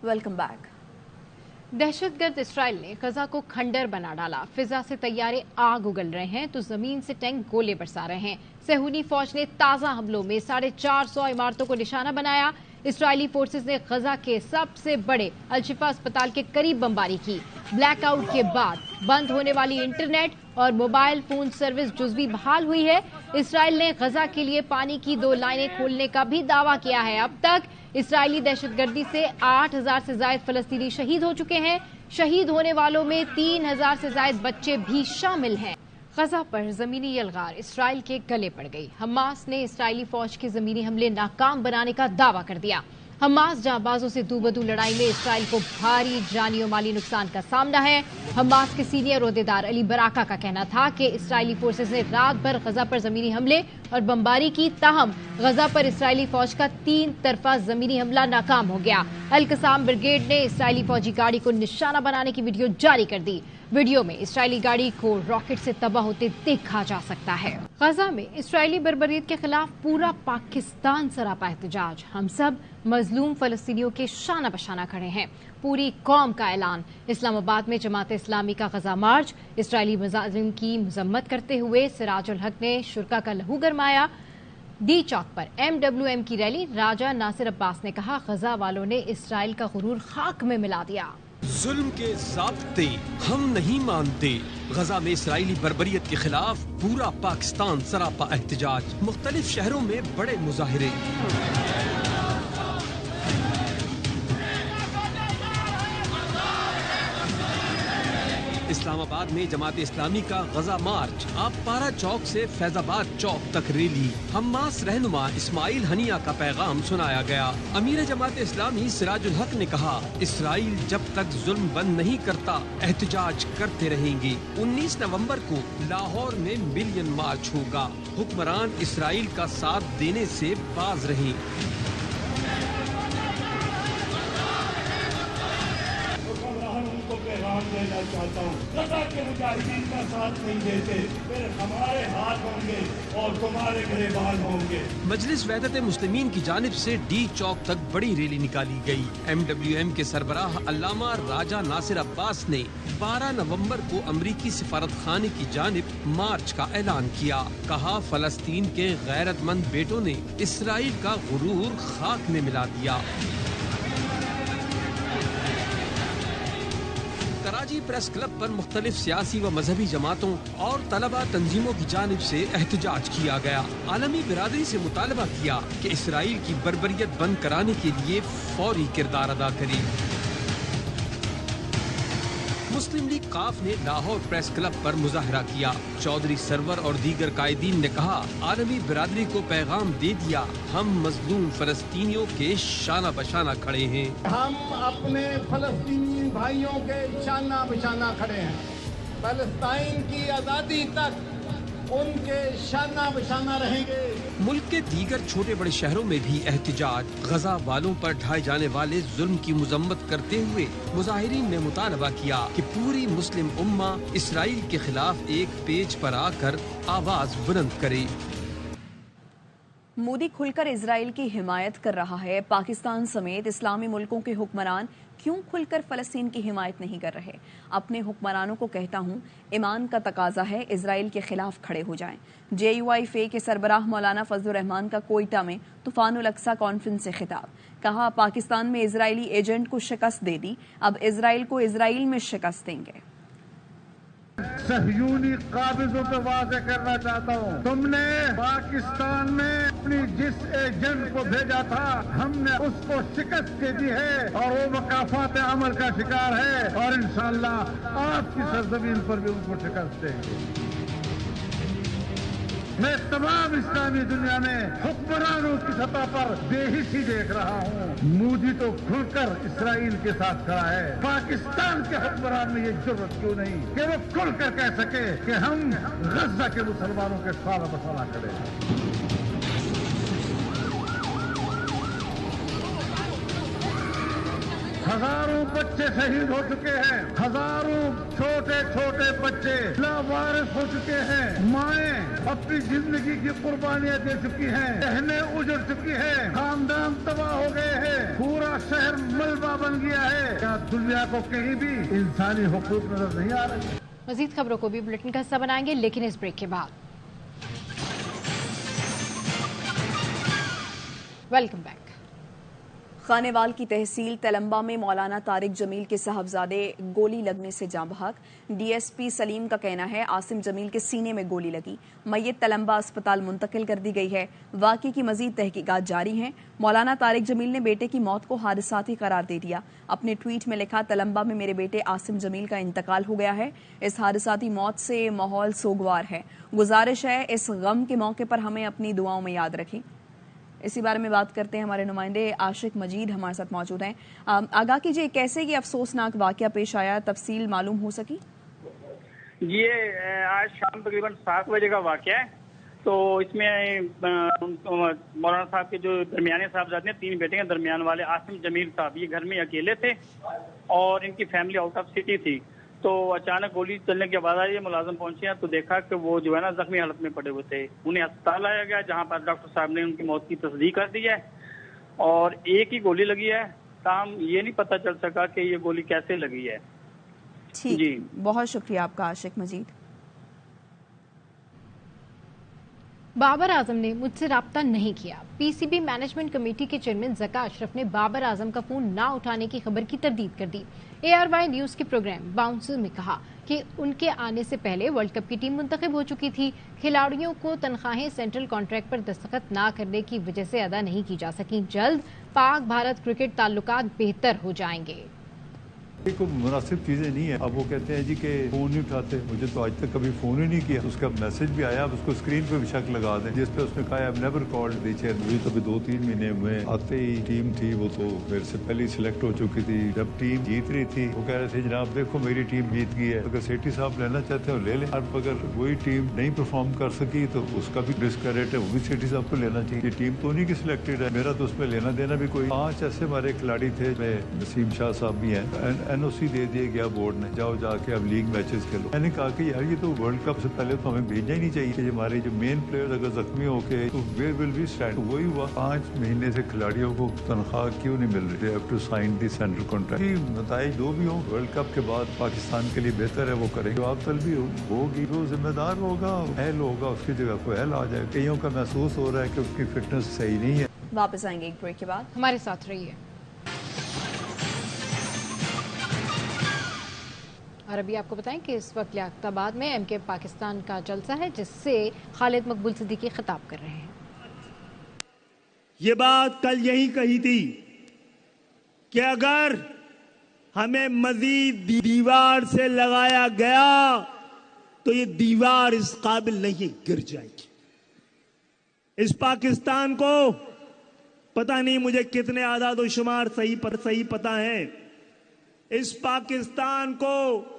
Welcome back. दहशतगर्द Israel ने गजा को खंडर बना डाला। फिजा से तैयारे आग उगल रहे हैं तो जमीन से टैंक गोले बरसा रहे हैं। सहूनी फौज ने ताजा हमलों में 450 इमारतों को निशाना बनाया। इसराइली फोर्सेस ने गजा के सबसे बड़े अल-शिफा अस्पताल के करीब बमबारी की। ब्लैकआउट के बाद बंद होने वाली इंटरनेट और मोबाइल फोन सर्विस जुज़वी बहाल हुई है। इसराइल ने गजा के लिए पानी की 2 लाइनें खोलने का भी दावा किया है। अब तक इसराइली दहशतगर्दी से 8,000 से ज्यादा फलस्तीनी शहीद हो चुके हैं। शहीद होने वालों में 3,000 से ज्यादा बच्चे भी शामिल हैं। गजा पर जमीनी यलगार इसराइल के गले पड़ गई। हमास ने इसराइली फौज के जमीनी हमले नाकाम बनाने का दावा कर दिया। हमास जांबाजों से दूबदू लड़ाई में इसराइल को भारी जानी और माली नुकसान का सामना है। हमास के सीनियर ओहदेदार अली बराका का कहना था कि इसराइली फोर्सेस ने रात भर गजा पर जमीनी हमले और बमबारी की, ताहम गजा पर इसराइली फौज का 3 तरफा जमीनी हमला नाकाम हो गया। अल कसाम ब्रिगेड ने इसराइली फौजी गाड़ी को निशाना बनाने की वीडियो जारी कर दी। वीडियो में इसराइली गाड़ी को रॉकेट से तबाह होते देखा जा सकता है। गजा में इसराइली बर्बरियत के खिलाफ पूरा पाकिस्तान सरापा एहतजाज। हम सब मजलूम फलस्तीनियों के शाना बशाना खड़े हैं। पूरी कौम का ऐलान। इस्लामाबाद में जमात इस्लामी का गजा मार्च। इसराइली मुजालिम की मजम्मत करते हुए सिराजुल हक ने शुरका का लहू गरमाया। डी चौक पर MWM की रैली। राजा नासिर अब्बास ने कहा, गजा वालों ने इसराइल का गुरूर खाक में मिला दिया। जुल्म के ज़ाब्ते हम नहीं मानते। गजा में इसराइली बर्बरियत के खिलाफ पूरा पाकिस्तान सरापा एहतजाज। मुख्तलिफ शहरों में बड़े मुजाहिरे। इस्लामाबाद में जमात इस्लामी का गजा मार्च। पारा चौक से फैजाबाद चौक तक रैली। हमास रहनुमा इस्माइल हनिया का पैगाम सुनाया गया। अमीर जमात इस्लामी सिराजुल हक ने कहा, इसराइल जब तक जुल्म बंद नहीं करता एहतजाज करते रहेंगे। 19 नवंबर को लाहौर में मिलियन मार्च होगा। हुक्मरान इसराइल का साथ देने से बाज रहे। देना चाहता हूँ, गजा के मुजाहिदीन का साथ नहीं देते, फिर हमारे हाथ होंगे और तुम्हारे गिरबान होंगे। मजलिस वहदत मुस्लिमीन की जानिब से डी चौक तक बड़ी रैली निकाली गई। MWM के सरबराह अल्लामा राजा नासिर अब्बास ने 12 नवंबर को अमरीकी सिफारत खाने की जानिब मार्च का ऐलान किया। कहा, फलस्तीन के गैरतमंद बेटों ने इसराइल का गुरूर खाक में मिला दिया। कराची प्रेस क्लब पर मुख्तलिफ सियासी व मजहबी जमातों और तलबा तंजीमों की जानिब से एहतजाज किया गया। आलमी बिरादरी से मुतालबा किया कि इसराइल की बर्बरियत बंद कराने के लिए फौरी किरदार अदा करे। मुस्लिम लीग काफ ने लाहौर प्रेस क्लब पर मुजाहरा किया। चौधरी सरवर और दीगर कायदीन ने कहा, आलमी बिरादरी को पैगाम दे दिया, हम मजलूम फलस्तीनियों के शाना बशाना खड़े हैं। हम अपने फलस्तीनी भाइयों के शाना बशाना खड़े हैं। फलस्तीन की आज़ादी तक उनके शाना बशाना रहेंगे। मुल्क के दीगर छोटे बड़े शहरों में भी एहतजाज। गजा वालों पर ढाए जाने वाले जुल्म की मजम्मत करते हुए मुजाहिरीन ने मुतालबा किया कि पूरी मुस्लिम उम्मा इसराइल के खिलाफ एक पेज पर आकर आवाज बुलंद करे। मोदी खुलकर इजराइल की हिमायत कर रहा है। पाकिस्तान समेत इस्लामी मुल्कों के हुक्मरान क्यों खुलकर फलस्तीन की हिमायत नहीं कर रहे? अपने हुक्मरानों को कहता हूं, ईमान का तकाजा है इजराइल के खिलाफ खड़े हो जाएं। JUIF के सरबराह मौलाना फजलुर रहमान का कोयटा में तूफानुल अक्सा कॉन्फ्रेंस से खिताब। कहा, पाकिस्तान में इजरायली एजेंट को शिकस्त दे दी, अब इजराइल को इजराइल में शिकस्त देंगे। सहयूनी काबिजों पे वादे करना चाहता हूँ, तुमने पाकिस्तान में अपनी जिस एजेंट को भेजा था, हमने उसको शिकस्त दे दी है और वो मकाफात अमल का शिकार है और इंशाअल्लाह आपकी सरजमीन पर भी उनको शिकस्त देंगे। मैं तमाम इस्लामी दुनिया में हुक्मरानों की सतह पर बेहिसी देख रहा हूँ। मोदी तो खुलकर इसराइल के साथ खड़ा है। पाकिस्तान के हुक्मरान में ये जरूरत क्यों नहीं कि वो खुलकर कह सके कि हम गजा के मुसलमानों के सारा बसाना करें। हजारों बच्चे शहीद हो चुके हैं, हजारों छोटे छोटे बच्चे लावारिस हो चुके हैं, माएं अपनी जिंदगी की कुर्बानियां दे चुकी हैं, बहनें उजड़ चुकी हैं, खानदान तबाह हो गए हैं, पूरा शहर मलबा बन गया है। क्या दुनिया को कहीं भी इंसानी हुकूक नजर नहीं आ रहे? मजीद खबरों को भी बुलेटिन का हिस्सा बनाएंगे, लेकिन इस ब्रेक के बाद। Welcome back. खानेवाल की तहसील तलंबा में मौलाना तारिक जमील के साहबजादे गोली लगने से जाँ बहक। डीएसपी सलीम का कहना है आसिम जमील के सीने में गोली लगी। मय्यत तलंबा अस्पताल मुंतकिल कर दी गई है। वाक़े की मजीद तहकीकात जारी हैं। मौलाना तारिक जमील ने बेटे की मौत को हादसाती करार दे दिया। अपने ट्वीट में लिखा, तलंबा में मेरे बेटे आसिम जमील का इंतकाल हो गया है। इस हादसाती मौत से माहौल सोगवार है। गुजारिश है इस गम के मौके पर हमें अपनी दुआओं में याद रखें। इसी बारे में बात करते हैं, हमारे नुमाइंदे आशिक मजीद हमारे साथ मौजूद हैं। आगाह कीजिए, कैसे ये अफसोसनाक वाकया पेश आया, तफसील मालूम हो सकी? ये आज शाम तकरीबन 7 बजे का वाकया है। तो इसमें मौलाना साहब के जो दरमियाने साहबजादे हैं, 3 बेटे हैं, दरमियान वाले आसिम जमील साहब ये घर में अकेले थे और इनकी फैमिली आउट ऑफ सिटी थी। तो अचानक गोली चलने के बाद ये मुलाजिम पहुंचे हैं तो देखा कि वो जो है ना जख्मी हालत में पड़े हुए थे। उन्हें अस्पताल लाया गया जहां पर डॉक्टर साहब ने उनकी मौत की तस्दीक कर दी है और एक ही गोली लगी है। ताहम ये नहीं पता चल सका कि ये गोली कैसे लगी है। ठीक जी, बहुत शुक्रिया आपका आशिक मजीद। बाबर आजम ने मुझसे राब्ता नहीं किया। पीसीबी मैनेजमेंट कमेटी के चेयरमैन ज़का अशरफ ने बाबर आजम का फोन ना उठाने की खबर की तरदीद कर दी। ARY न्यूज के प्रोग्राम बाउंसर में कहा कि उनके आने से पहले वर्ल्ड कप की टीम मुंतखब हो चुकी थी। खिलाड़ियों को तनख्वाहें सेंट्रल कॉन्ट्रैक्ट पर दस्तखत ना करने की वजह से अदा नहीं की जा सकी। जल्द पाक भारत क्रिकेट ताल्लुकात बेहतर हो जाएंगे। कोई मुनासिब चीजें नहीं है। अब वो कहते हैं जी कि फोन नहीं उठाते। मुझे तो आज तक कभी फोन ही नहीं किया। उसका मैसेज भी आया, अब उसको स्क्रीन पे भी शक लगा दें जिस पे उसने कहा I've never called the chair। मुझे तो 2-3 महीने हुए आते ही टीम थी वो तो मेरे से पहले सिलेक्ट हो चुकी थी। जब टीम जीत रही थी वो कह रहे थे जनाब देखो मेरी टीम जीत गई है, अगर सेठी साहब लेना चाहते हो ले लें। अब अगर वही टीम नहीं परफॉर्म कर सकी तो उसका भी डिस्क्रेडिट है, वो भी सेठी साहब को लेना चाहिए। टीम तो उन्हीं की सिलेक्टेड है, मेरा तो उसमें लेना देना भी कोई। 5 ऐसे हमारे खिलाड़ी थे, नसीम शाह साहब भी हैं। NOC दे दिया गया बोर्ड ने, जाओ जाके अब लीग मैचेस खेलो। मैंने कहा कि यार ये तो वर्ल्ड कप से पहले तो हमें भेजना ही नहीं चाहिए कि हमारे जो मेन प्लेयर अगर जख्मी होके तो वेयर विल बी स्टैंड। वही हुआ। 5 महीने से खिलाड़ियों को तनख्वाह क्यों नहीं मिल रही? They have to sign the central contract. नताइज जो भी हो वर्ल्ड कप के बाद पाकिस्तान के लिए बेहतर है वो करेगा। जवाब तलबी होगी, जो जिम्मेदार होगा अहल होगा उसकी जगह को अहल आ जाए। कईयों का महसूस हो रहा है कि उसकी फिटनेस सही नहीं है। वापस आएंगे एक ब्रेक के बाद, हमारे साथ रहिए। और अभी आपको बताएं कि इस वक्त लियाकताबाद में MK पाकिस्तान का जलसा है जिससे खालिद मकबूल सिद्दीकी खिताब कर रहे हैं। ये बात कल यही कही थी कि अगर हमें मजीद दीवार से लगाया गया तो ये दीवार इस काबिल नहीं गिर जाएगी। इस पाकिस्तान को पता नहीं मुझे कितने आदाद शुमार सही पता है। इस पाकिस्तान को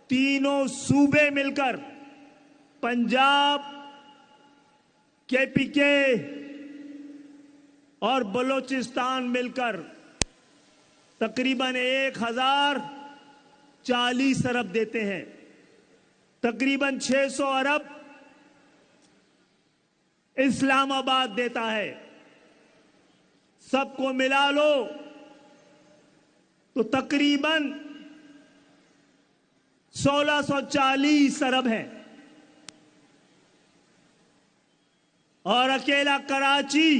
तीनों सूबे मिलकर पंजाब, KPK और बलोचिस्तान मिलकर तकरीबन 1040 अरब देते हैं। तकरीबन 600 अरब इस्लामाबाद देता है। सबको मिला लो तो तकरीबन 1640 अरब है और अकेला कराची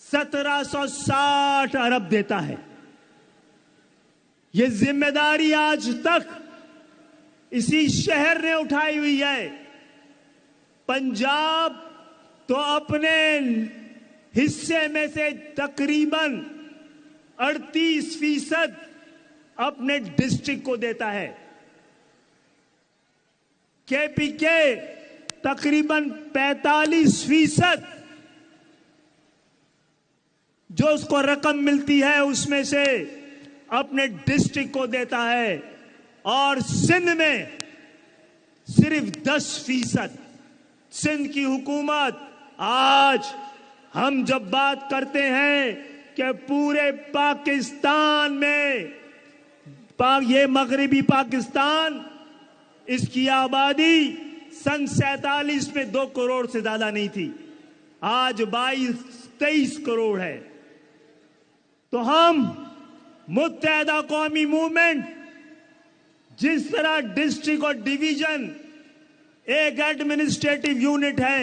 1760 अरब देता है। यह जिम्मेदारी आज तक इसी शहर ने उठाई हुई है। पंजाब तो अपने हिस्से में से तकरीबन 38% अपने डिस्ट्रिक्ट को देता है। KPK तकरीबन 45% जो उसको रकम मिलती है उसमें से अपने डिस्ट्रिक्ट को देता है और सिंध में सिर्फ 10%। सिंध की हुकूमत आज हम जब बात करते हैं कि पूरे पाकिस्तान में ये मगरबी पाकिस्तान, इसकी आबादी सन 47 में 2 करोड़ से ज्यादा नहीं थी, आज 22-23 करोड़ है। तो हम मुत्तहदा कौमी मूवमेंट जिस तरह डिस्ट्रिक्ट और डिवीजन एक एडमिनिस्ट्रेटिव यूनिट है,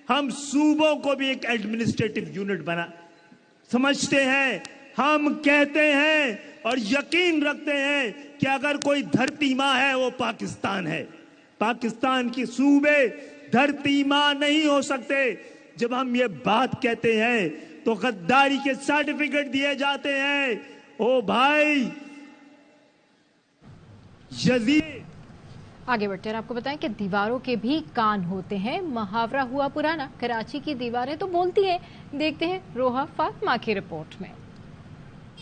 हम सूबों को भी एक एडमिनिस्ट्रेटिव यूनिट बना समझते हैं। हम कहते हैं और यकीन रखते हैं कि अगर कोई धरती माँ है वो पाकिस्तान है। पाकिस्तान की सूबे धरती माँ नहीं हो सकते। जब हम ये बात कहते हैं तो गद्दारी के सर्टिफिकेट दिए जाते हैं। ओ भाई, यजीद आगे बढ़ते हैं, आपको बताएं कि दीवारों के भी कान होते हैं। मुहावरा हुआ पुराना, कराची की दीवारें तो बोलती हैं। देखते हैं रोहा फातिमा की रिपोर्ट में।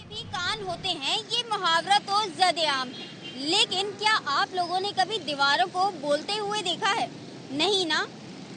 भी कान होते हैं, ये मुहावरा तो ज़द-ए-आम है, लेकिन क्या आप लोगों ने कभी दीवारों को बोलते हुए देखा है? नहीं ना।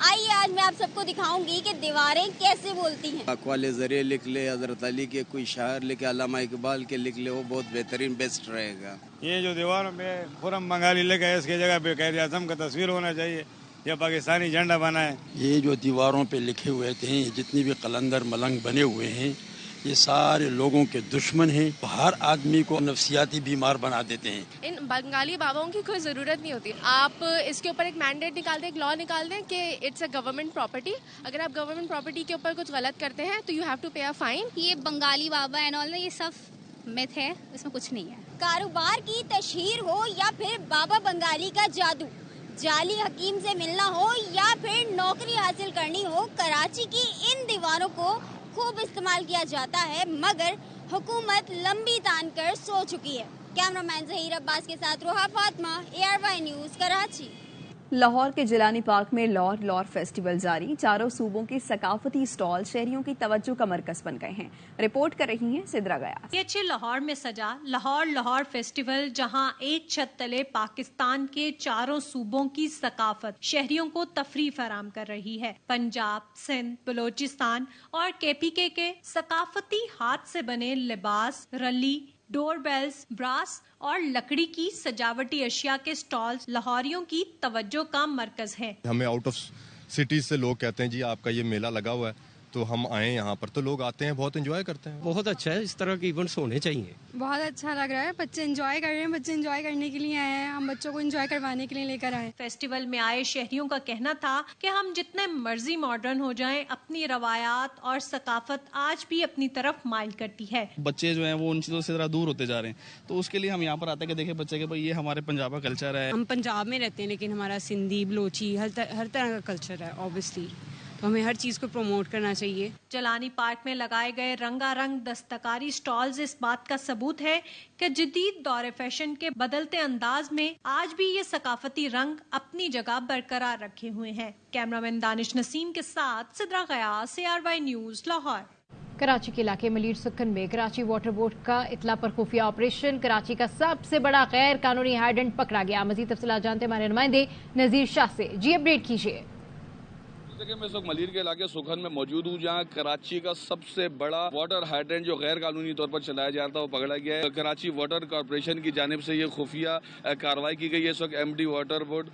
आइए आज मैं आप सबको दिखाऊंगी कि दीवारें कैसे बोलती हैं। अक़वाले ज़रिए लिख ले, हज़रत अली के कोई शायर लिखे, अल्लामा इकबाल के लिख ले, वो बहुत बेहतरीन बेस्ट रहेगा। ये जो दीवारों पे खुरम बंगाली लिखा है, इसकी जगह पे क़ायद आज़म का तस्वीर होना चाहिए या पाकिस्तानी झंडा बना है। ये जो दीवारों पे लिखे हुए थे, जितनी भी कलंदर मलंग बने हुए हैं, ये सारे लोगों के दुश्मन हैं। हर आदमी को नफसियाती बीमार बना देते हैं। इन बंगाली बाबाओं की कोई ज़रूरत नहीं होती। आप इसके ऊपर एक मैंडेट निकाल दें, एक लॉ निकाल दें कि इट्स अ गवर्नमेंट प्रॉपर्टी। अगर आप गवर्नमेंट प्रॉपर्टी के ऊपर कुछ गलत करते हैं तो यू हैव टू पे अ फाइन। ये बंगाली बाबा एंड ऑल, ये सब मिथ है, इसमें कुछ नहीं है। कारोबार की तशहीर हो या फिर बाबा बंगाली का जादू, जाली हकीम से मिलना हो या फिर नौकरी हासिल करनी हो, कराची की इन दीवारों को खूब इस्तेमाल किया जाता है, मगर हुकूमत लंबी तान कर सो चुकी है। कैमरामैन ज़हीर अब्बास के साथ रोहा फातिमा, ARY न्यूज़ कराची। लाहौर के जिलानी पार्क में लॉर फेस्टिवल जारी। चारों सूबों के सकाफती स्टॉल शहरियों की तवज्जो का मरकज बन गए हैं। रिपोर्ट कर रही हैं सिद्रा गयास। ये अच्छे लाहौर में सजा लाहौर फेस्टिवल, जहां एक छत तले पाकिस्तान के चारों सूबों की सकाफत शहरियों को तफरीह फराम कर रही है। पंजाब, सिंध, बलोचिस्तान और KPK के सकाफती हाथ से बने लिबास, रली, डोर बेल्स, ब्रास और लकड़ी की सजावटी अशिया के स्टॉल्स लाहौरियों की तवज्जो का मरकज है। हमें आउट ऑफ सिटीज से लोग कहते हैं जी आपका ये मेला लगा हुआ है, तो हम आए यहाँ पर, तो लोग आते हैं, बहुत एंजॉय करते हैं। बहुत अच्छा है, इस तरह के इवेंट्स होने चाहिए। बहुत अच्छा लग रहा है, बच्चे एंजॉय कर रहे हैं। बच्चे एंजॉय करने के लिए आए हैं, हम बच्चों को एंजॉय करवाने के लिए लेकर आए। फेस्टिवल में आए शहरियों का कहना था कि हम जितने मर्जी मॉडर्न हो जाएं, अपनी रवायात और सकाफत आज भी अपनी तरफ माइल करती है। बच्चे जो हैं वो उन चीज़ों से ज़रा दूर होते जा रहे हैं, तो उसके लिए हम यहाँ पर आते हैं कि देखें बच्चे के भाई ये हमारे पंजाब का कल्चर है। हम पंजाब में रहते हैं, लेकिन हमारा सिंधी, बलोची हर तरह का कल्चर है ऑब्वियसली, तो हमें हर चीज़ को प्रमोट करना चाहिए। जलानी पार्क में लगाए गए रंगारंग दस्तकारी स्टॉल्स इस बात का सबूत है कि जदीद दौरे फैशन के बदलते अंदाज में आज भी ये सकाफती रंग अपनी जगह बरकरार रखे हुए हैं। कैमरामैन दानिश नसीम के साथ सिद्रा गयास, ARY न्यूज़, लाहौर। कराची के इलाके मलीर सुक्कन में कराची वाटर बोर्ड का इतला पर खुफिया ऑपरेशन। कराची का सबसे बड़ा गैर कानूनी हाइडेंट पकड़ा गया। मजीद तफसीलात जानते हमारे नुमाइंदे नजीर शाह से। जी अपडेट कीजिए। मैं इस वक्त मलीर के इलाके सुखन में मौजूद हूँ, जहाँ कराची का सबसे बड़ा वाटर हाइड्रेंट जो गैर कानूनी तौर पर चलाया जा रहा था वो पकड़ा गया है। कराची वाटर कॉरपोरेशन की जानिब से ये खुफिया कार्रवाई की गई है। इस वक्त MD वाटर बोर्ड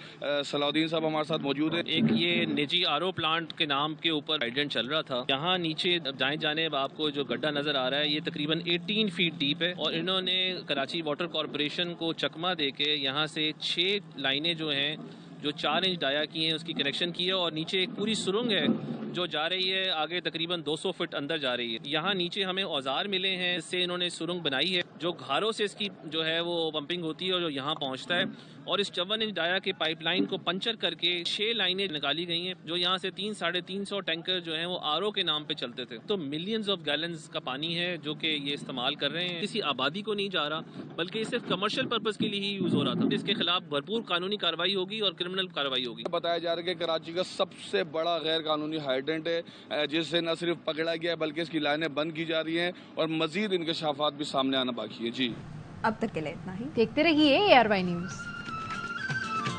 सलाउद्दीन साहब हमारे साथ मौजूद है। एक ये निजी RO प्लांट के नाम के ऊपर हाइड्रेंट चल रहा था। यहाँ नीचे दाएं जानिब आपको जो गड्ढा नजर आ रहा है, ये तकरीबन 18 फीट डीप है और इन्होंने कराची वाटर कॉरपोरेशन को चकमा दे के यहाँ से 6 लाइनें जो हैं जो 4 इंच डाया की हैं उसकी कनेक्शन की है और नीचे एक पूरी सुरंग है जो जा रही है आगे तकरीबन 200 फीट अंदर जा रही है। यहाँ नीचे हमें औजार मिले हैं, इससे इन्होंने सुरंग बनाई है जो घारों से इसकी जो है वो पंपिंग होती है और जो यहाँ पहुँचता है और इस 54 इंच डाया के पाइपलाइन को पंचर करके 6 लाइनें निकाली गई हैं जो यहाँ से 300-350 टैंकर जो हैं वो RO के नाम पे चलते थे। तो मिलियंस ऑफ गैलन्स का पानी है जो कि ये इस्तेमाल कर रहे हैं, किसी आबादी को नहीं जा रहा बल्कि ये सिर्फ कमर्शियल पर्पज के लिए ही यूज हो रहा था। इसके खिलाफ भरपूर कानूनी कार्रवाई होगी और क्रिमिनल कार्रवाई होगी। बताया जा रहा है कि कराची का सबसे बड़ा गैर कानूनी हाइड्रेंट है जिससे न सिर्फ पकड़ा गया बल्कि इसकी लाइनें बंद की जा रही हैं और मजीद इंकशाफात भी सामने आना बाकी है। जी अब तक के लिए इतना ही। देखते रहिए ARY न्यूज़।